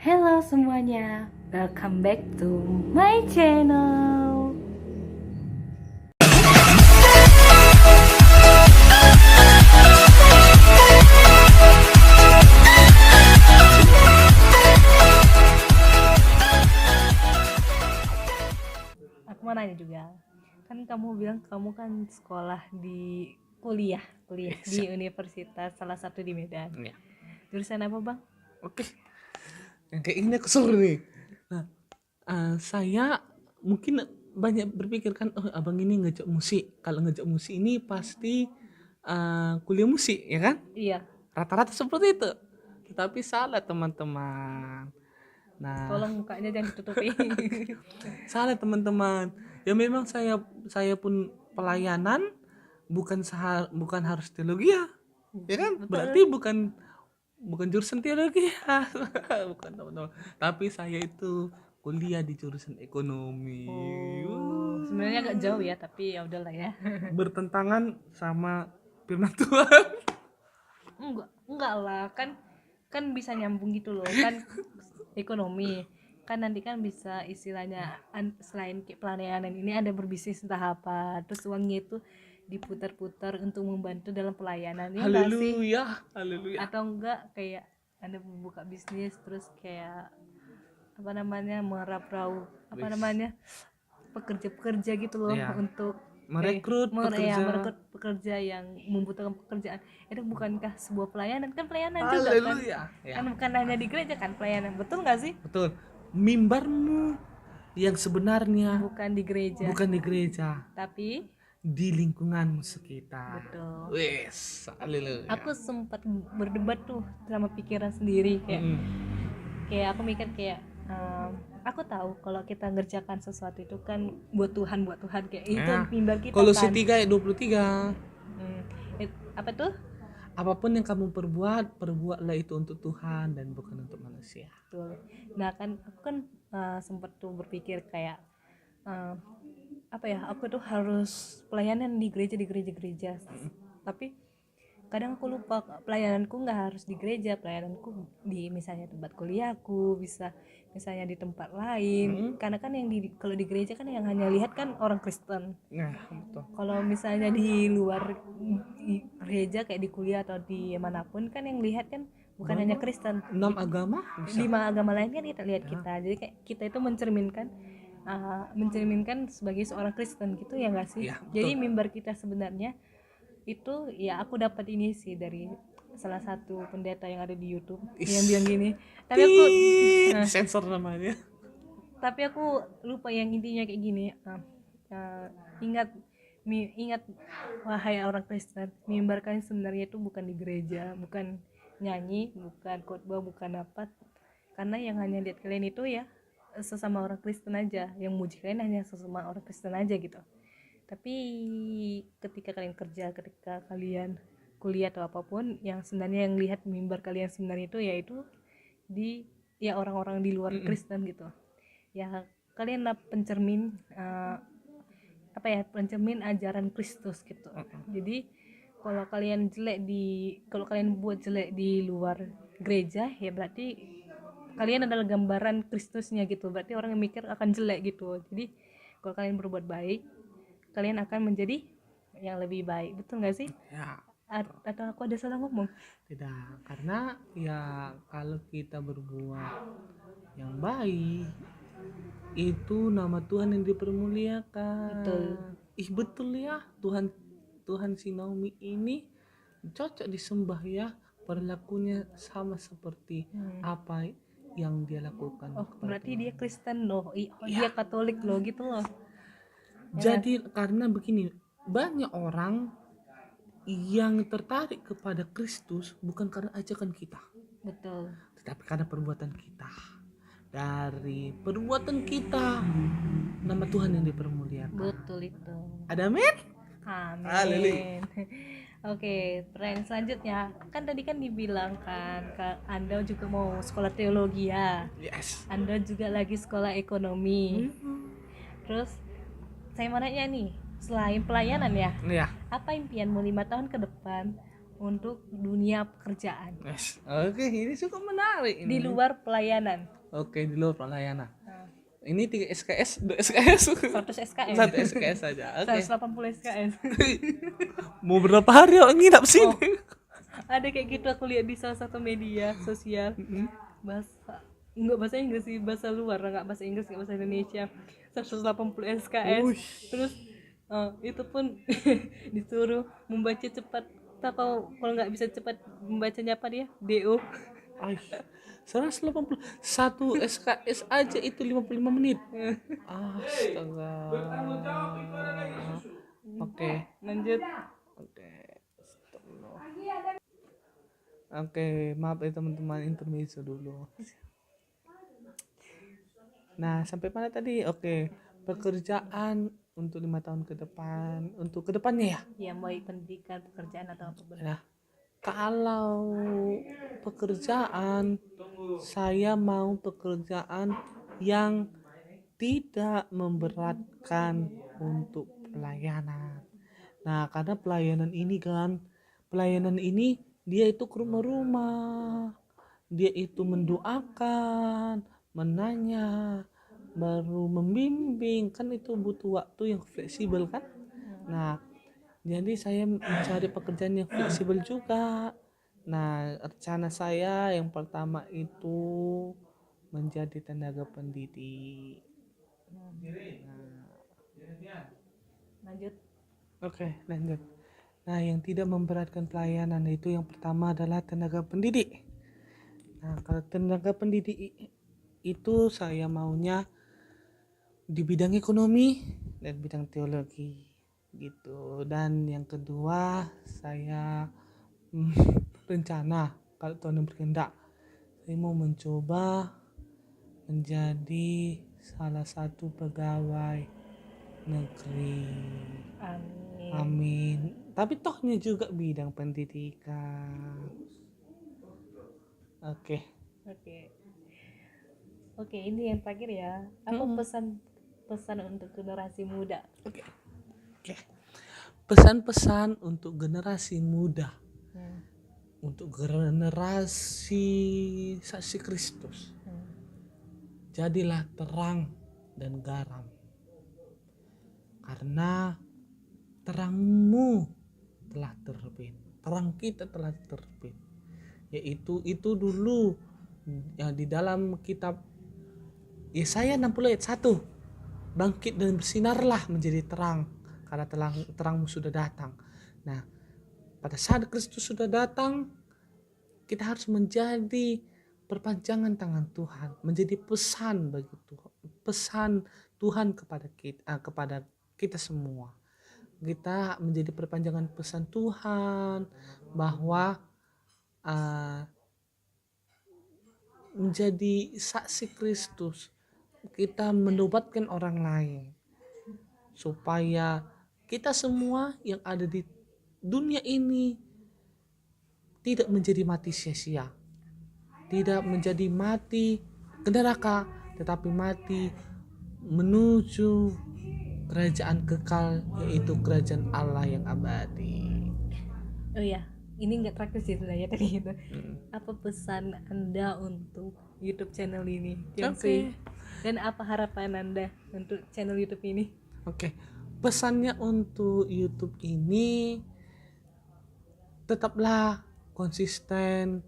Hello semuanya, welcome back to my channel. Aku mau nanya juga, kan kamu bilang kamu kan sekolah di kuliah di universitas salah satu di Medan. Ya. Jurusan apa bang? Oke, yang kayak ini aku suruh nih. Nah, saya mungkin banyak berpikir kan, oh abang ini ngejak musik. Kalau ngejak musik ini pasti kuliah musik, ya kan? Iya. Rata-rata seperti itu. Tetapi salah teman-teman. Nah, Tolong mukanya jangan ditutupi. salah teman-teman. Ya memang saya pun pelayanan bukan harus teologi ya. Ya kan? Betul. Berarti bukan jurusan teologi ya. Bukan teman-teman, tapi saya itu kuliah di jurusan ekonomi. Sebenarnya agak jauh ya, tapi ya udahlah ya. Bertentangan sama firman Tuhan. Enggak lah, kan bisa nyambung gitu loh kan. Ekonomi kan nanti kan bisa istilahnya selain kayak pelayanan ini ada berbisnis entah apa, terus uangnya itu diputar-putar untuk membantu dalam pelayanan ya enggak sih? Haleluya. Atau enggak kayak Anda buka bisnis terus kayak apa namanya merapau apa namanya pekerja-pekerja gitu loh, Iya. untuk Merekrut pekerja. merekrut pekerja yang membutuhkan pekerjaan. Itu bukankah sebuah pelayanan? Kan pelayanan juga kan. Haleluya. Ya. Kan bukan hanya di gereja kan pelayanan, betul nggak sih? Betul. Mimbarmu yang sebenarnya Bukan di gereja, bukan di gereja, tapi di lingkunganmu sekitar. betul. Wes, haleluya. Aku sempat berdebat tuh sama pikiran sendiri kayak aku mikir kayak aku tahu kalau kita ngerjakan sesuatu itu kan buat Tuhan kayak itu mimbar kita Kolose kan. 3 ayat 23. Apa tuh? Apapun yang kamu perbuatlah itu untuk Tuhan dan bukan untuk manusia. Betul. Nah kan aku kan sempat tuh berpikir kayak apa ya, aku tuh harus pelayanan di gereja. Tapi kadang aku lupa pelayananku nggak harus di gereja, pelayananku di misalnya tempat kuliahku, bisa misalnya di tempat lain. Karena kan yang kalau di gereja kan yang hanya lihat kan orang Kristen. Nah, betul. Kalau misalnya di luar gereja kayak di kuliah atau di manapun kan yang lihat kan bukan hanya Kristen, 6 agama bisa. 5 agama lain kan kita lihat kita. Jadi kayak kita itu mencerminkan sebagai seorang Kristen gitu ya nggak sih? Ya, jadi mimbar kita sebenarnya itu ya aku dapat ini sih dari salah satu pendeta yang ada di YouTube yang bilang gini. Tapi aku sensor namanya. tapi aku lupa yang intinya kayak gini. Ingat wahai orang Kristen, mimbar kalian sebenarnya itu bukan di gereja, bukan nyanyi, bukan khotbah, bukan apa. Karena yang hanya lihat kalian itu ya sesama orang Kristen aja, yang muji kalian hanya sesama orang Kristen aja gitu. Tapi ketika kalian kerja, ketika kalian kuliah atau apapun, yang sebenarnya yang lihat mimbar kalian sebenarnya itu yaitu di ya orang-orang di luar Kristen gitu. Ya kalian lah pencermin pencermin ajaran Kristus gitu. Jadi kalau kalian buat jelek di luar gereja ya berarti kalian adalah gambaran Kristusnya gitu. Berarti orang yang mikir akan jelek gitu. Jadi kalau kalian berbuat baik, kalian akan menjadi yang lebih baik. Betul nggak sih? Ya. Atau aku ada salah ngomong? Tidak, karena ya kalau kita berbuat yang baik itu nama Tuhan yang dipermuliakan. Betul ya, Tuhan si Naomi ini cocok disembah ya, perilakunya sama seperti apa yang dia lakukan. Berarti dia Kristen loh, dia Katolik loh gitu loh. Jadi karena begini, banyak orang yang tertarik kepada Kristus bukan karena ajakan kita. Betul. Tetapi karena perbuatan kita. Dari perbuatan kita nama Tuhan yang dipermuliakan. Betul itu. Ada amin? Amin. Oke, pertanyaan selanjutnya kan tadi kan dibilang kan Anda juga mau sekolah teologi ya. Yes. Anda juga lagi sekolah ekonomi. Terus saya mau nanya nih, selain pelayanan ya, apa impianmu 5 tahun ke depan untuk dunia pekerjaan? Yes. Oke, ini cukup menarik ini. Di luar pelayanan. Oke, di luar pelayanan. Nah, Ini 3 SKS, 2 SKS. 100 SKS. 1 SKS saja. Oke. 180 SKS. Mau berapa hari aku nginap sini? Oh, ada kayak gitu aku lihat di salah satu media sosial. Bahasa enggak bahasa Inggris sih, bahasa luar, enggak bahasa Inggris, enggak bahasa Indonesia. 180 SKS. Uish. Terus itu pun disuruh membaca cepat. Tak kalau nggak bisa cepat membacanya apa dia? DO. Ay, 180 satu SKS aja itu 55 menit. Astaga. Oke. Lanjut. Oke. Astagfirullah. Oke, maaf ya teman-teman, intermezzo dulu. Nah, sampai mana tadi? Oke, pekerjaan untuk 5 tahun ke depan, untuk kedepannya ya. Ya mau pendidikan, pekerjaan atau apa benar. Nah, kalau pekerjaan, saya mau pekerjaan yang tidak memberatkan untuk pelayanan. Nah, karena pelayanan ini dia itu ke rumah-rumah, dia itu mendoakan, menanya, baru membimbing, kan itu butuh waktu yang fleksibel kan. Nah, jadi saya mencari pekerjaan yang fleksibel juga. Nah, rencana saya yang pertama itu menjadi tenaga pendidik. Lanjut. Oke, lanjut. Nah, yang tidak memberatkan pelayanan itu yang pertama adalah tenaga pendidik. Nah, kalau tenaga pendidik itu saya maunya di bidang ekonomi dan bidang teologi gitu. Dan yang kedua saya rencana kalau Tuhan berkehendak saya mau mencoba menjadi salah satu pegawai negeri. Amin. Amin. Tapi tohnya juga bidang pendidikan. Oke. Oke, ini yang terakhir ya. Apa pesan untuk generasi muda? Oke. Pesan-pesan untuk generasi muda. Untuk generasi saksi Kristus. Jadilah terang dan garam. Karena terangmu telah terbit, terang kita telah terbit, yaitu itu dulu ya di dalam kitab Yesaya 60 ayat 1, bangkit dan bersinarlah menjadi terang karena terangmu sudah datang. Nah, pada saat Kristus sudah datang, kita harus menjadi perpanjangan tangan Tuhan, menjadi pesan bagi Tuhan, pesan Tuhan kepada kita semua. Kita menjadi perpanjangan pesan Tuhan bahwa menjadi saksi Kristus, kita menobatkan orang lain supaya kita semua yang ada di dunia ini tidak menjadi mati sia-sia, tidak menjadi mati ke neraka, tetapi mati menuju kerajaan kekal, yaitu kerajaan Allah yang abadi. Oh ya, ini nggak terakhir sih sebenarnya tadi gitu. Apa pesan Anda untuk YouTube channel ini? Oke. Dan apa harapan Anda untuk channel YouTube ini? Oke. Pesannya untuk YouTube ini, tetaplah konsisten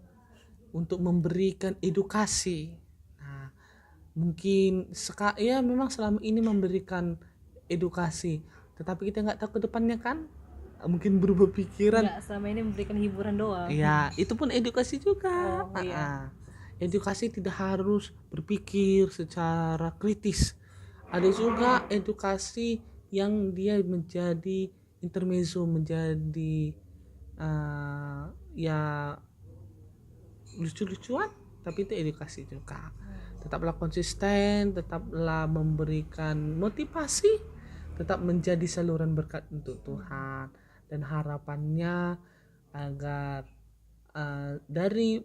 untuk memberikan edukasi. Nah, mungkin ya memang selama ini memberikan edukasi, tetapi kita nggak tahu ke depannya kan, mungkin berubah pikiran. Nggak, selama ini memberikan hiburan doang. Ya, itu pun edukasi juga. Iya. Edukasi tidak harus berpikir secara kritis. Ada juga edukasi yang dia menjadi intermezzo, menjadi ya lucu-lucuan, tapi itu edukasi juga. Tetaplah konsisten, tetaplah memberikan motivasi, tetap menjadi saluran berkat untuk Tuhan, dan harapannya agar dari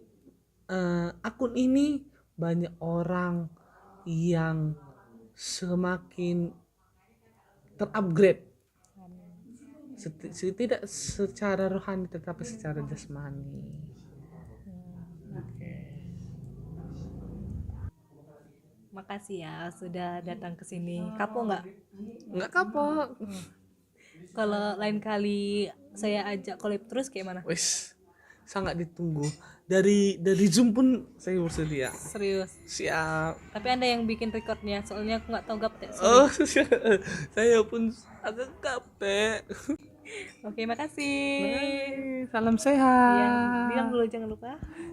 akun ini banyak orang yang semakin terupgrade, tidak secara rohani tetapi secara jasmani. makasih ya sudah datang ke sini. Kapok nggak? Nggak kapok. Kalau lain kali saya ajak collab terus kayak mana? Wes, sangat ditunggu. Dari Zoom pun saya bersedia. Serius. Siap. Tapi Anda yang bikin recordnya, soalnya aku nggak tahu gaptek. Oh, saya pun agak capek. Oke, makasih. Salam Yang sehat. bilang dulu jangan lupa.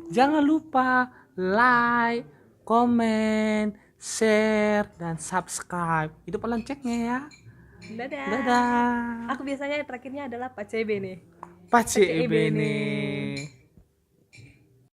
Jangan lupa like, komen, share, dan subscribe. Itu loncengnya ya. Dadah. Dadah. Aku biasanya terakhirnya adalah Pak CB nih. Pace Pace Ebene. Ebene.